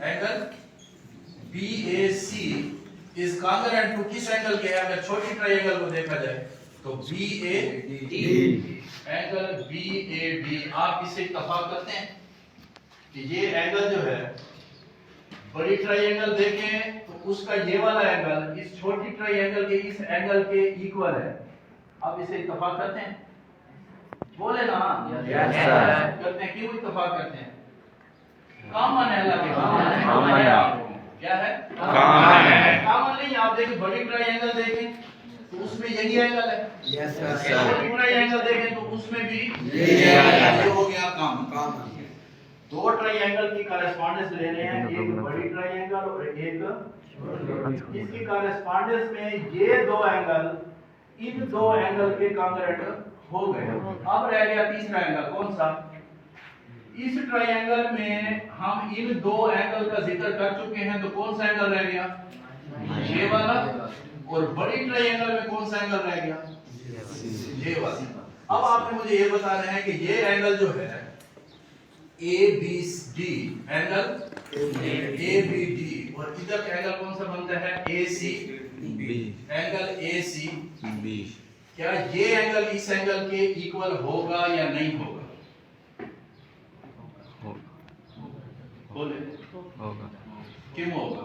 Angle BAC is congruent to किस angle के है? अगर छोटी ट्रायंगल को देखा जाए तो BAD एंगल BAD। आप इसे इत्तेफाक करते हैं कि ये एंगल जो है, बड़ी ट्रायंगल देखें तो उसका ये वाला एंगल इस छोटी ट्रायंगल के इस एंगल के इक्वल है। अब इसे इत्तेफाक करते हैं, बोले ना? करते हैं। क्यों इत्तेफाक करते हैं? कॉमन है, अल्लाह के कॉमन है। क्या है? कॉमन नहीं। आप देखिए बड़ी ट्रायंगल देखें तो उसमें यही एंगल है। छोटी ट्रायंगल देखें तो उसमें भी यही एंगल हो गया कॉमन। दो ट्रायंगल की कॉरेस्पॉन्डेंस ले रहे हैं, एक बड़ी ट्रायंगल और एक इसकी कॉरेस्पॉन्डेंस में ये दो एंगल इन दो एंगल के कॉन्ग्रुएंट हो गए। अब रह गया तीसरा एंगल, कौन सा? इस ट्रायंगल में हम इन दो एंगल का जिक्र कर चुके हैं, तो कौन सा एंगल रह गया? ये वाला। और बड़ी ट्रायंगल में कौन सा एंगल रह गया? ये वाला। अब आपने मुझे ये बताना है कि ये एंगल जो है ABD एंगल ABD और इधर का एंगल कौन सा बनता है? ACB angle ACB। क्या ये एंगल इस एंगल के इक्वल होगा या नहीं होगा? बोले होगा। क्यों होगा?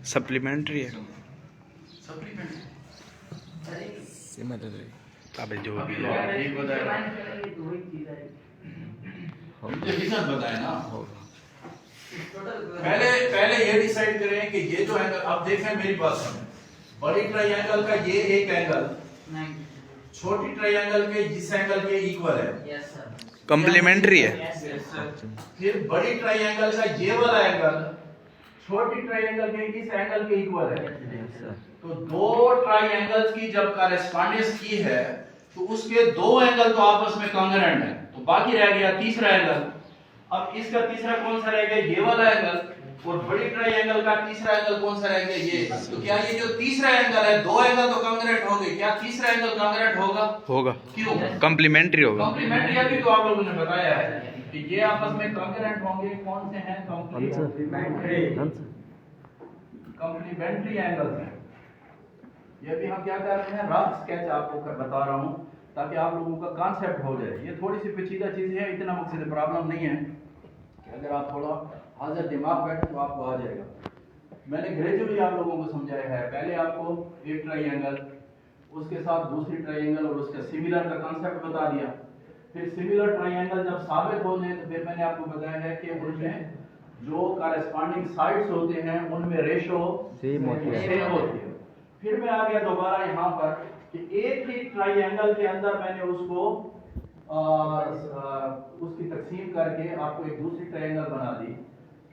सप्लीमेंट्री है। सप्लीमेंट्री सिमिलर काबिल जो भी है। है मुझे रीजन बताए ना। होगा। पहले ये डिसाइड करें कि ये जो एंगल, अब देखें मेरी बात सुनें, बड़ी ट्रायंगल का ये एक एंगल छोटी ट्रायंगल के जिस एंगल के इक्वल है, कॉम्प्लीमेंट्री है। फिर बड़ी ट्रायंगल का ये वाला एंगल छोटी ट्रायंगल के इस एंगल के इक्वल है। तो दो ट्रायंगल्स की जब कॉरेस्पॉन्डेंस की है तो उसके दो एंगल तो आपस में कॉन्ग्रुएंट है, तो बाकी रह गया तीसरा एंगल। अब इसका तीसरा कौन सा रह गया? ये वाला एंगल। और बड़ी ट्रायंगल का तीसरा एंगल कौन सा रह गया? ये। तो क्या ये जो तीसरा एंगल है, दो एंगल तो कॉन्ग्रुएंट हो गए, क्या तीसरा एंगल कॉन्ग्रुएंट होगा? होगा। क्यों? कॉम्प्लीमेंट्री होगा। कॉम्प्लीमेंट्री अभी तो आप लोगों ने बताया है कि ये आपस में कॉन्ग्रुएंट होंगे। कौन से हैं? कॉम्प्लीमेंट्री एंगल्स हैं। ये भी हम क्या कर रहे हैं, रफ स्केच आपको बता रहा हूं ताकि आप लोगों का कॉन्सेप्ट हो जाए। ये थोड़ी सी पेचीदा चीजें हैं, इतना मकसद प्रॉब्लम नहीं है कि अगर आप थोड़ा हाजिर दिमाग बैठे तो आपको आ जाएगा। मैंने ग्रेजुअली आप लोगों को समझाया है। पहले आपको एक ट्रायंगल, उसके साथ दूसरी ट्रायंगल और उसका सिमिलर का कॉन्सेप्ट बता दिया। फिर सिमिलर ट्रायंगल जब साबित हो जाए तो फिर मैंने आपको बताया है कि उनमें जो कॉरेस्पॉन्डिंग साइड्स होते हैं उनमें रेशो सेम होती है। फिर मैं आ गया दोबारा यहाँ पर कि एक ही ट्रायंगल के अंदर मैंने उसको उसकी तकसीम करके आपको एक दूसरी ट्रायंगल बना दी।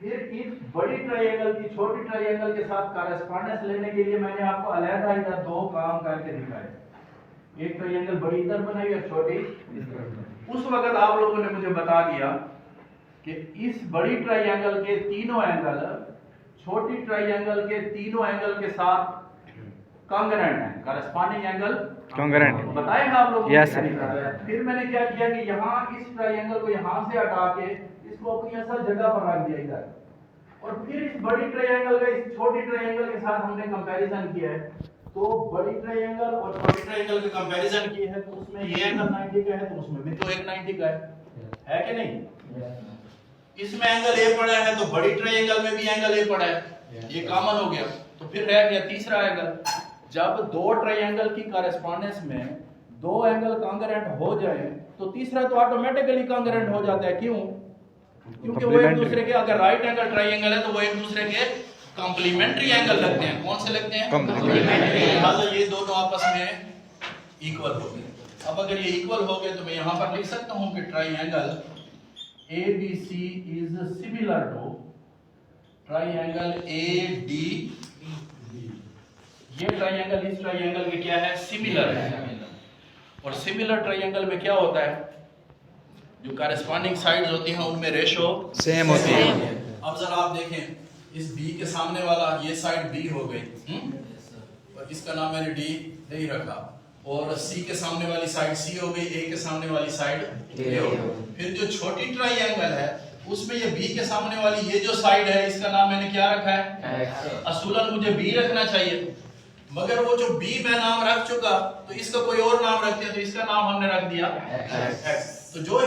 फिर इस बड़ी ट्रायंगल की छोटी ट्रायंगल के साथ कॉरेस्पॉन्डेंस लेने के लिए मैंने आपको अलग इधर दो काम करके दिखाए। एक ट्रायंगल बड़ी इधर बनाई और छोटी इधर। उस वक्त आप लोगों ने मुझे बता दिया कि इस बड़ी ट्रायंगल के तीनों एंगल छोटी ट्रायंगल के तीनों एंगल के साथ कॉन्ग्रुएंट है, कॉरेस्पॉन्डिंग एंगल कॉन्ग्रुएंट बताए ना आप लोगों को। Yes sir. फिर मैंने क्या किया कि यहाँ इस ट्रायंगल को यहाँ से हटा के इसको अपनी असल जगह पर रख दिया इधर, और फिर इस बड़ी ट्रायंगल का इस छोटी ट्रायंगल के साथ हमने कंपैरिजन किया है। तो बड़ी ट्रायंगल और छोटी ट्रायंगल का कंपैरिजन किया है तो उसमें ये एंगल 90 का है तो उसमें भी तो एक 90 का है कि नहीं? इसमें एंगल ए पड़ा है तो बड़ी ट्रायंगल में भी एंगल ए पड़ा है, ये कॉमन हो गया। तो फिर रह गया तीसरा एंगल। जब दो ट्रायंगल की कॉरेस्पॉन्डेंस में दो एंगल कॉन्ग्रुएंट हो जाए तो तीसरा तो ऑटोमेटिकली कॉन्ग्रुएंट हो जाता है। क्यों? क्योंकि वो एक दूसरे के, अगर राइट एंगल ट्रायंगल है तो वो एक दूसरे के कॉम्प्लीमेंट्री एंगल लगते हैं। कौन से लगते हैं? कॉम्प्लीमेंट्री। लिहाजा ये दोनों आपस में इक्वल हो गए। अब अगर ये इक्वल हो गए तो मैं यहाँ पर लिख सकता हूँ कि triangle ABC is similar to triangle AD। ये ट्रायंगल इस ट्रायंगल के क्या है? सिमिलर है। और सिमिलर ट्रायंगल में क्या होता है, जो कॉरेस्पॉन्डिंग साइड्स होती हैं उनमें रेशो सेम होती है। अब जरा आप देखें, इस B के सामने वाला ये साइड B हो गई और इसका नाम मैंने D नहीं रखा। और सी के सामने वाली साइड सी हो गई, ए के सामने वाली साइड ए हो गई। फिर जो छोटी ट्राइंगल है उसमें ये बी के सामने वाली ये जो साइड है इसका नाम मैंने क्या रखा है? असूलन मुझे बी रखना चाहिए, मगर वो जो बी मैं नाम रख चुका तो इसका कोई और नाम रखते हैं तो इसका नाम हमने रख दिया एक्स। तो जो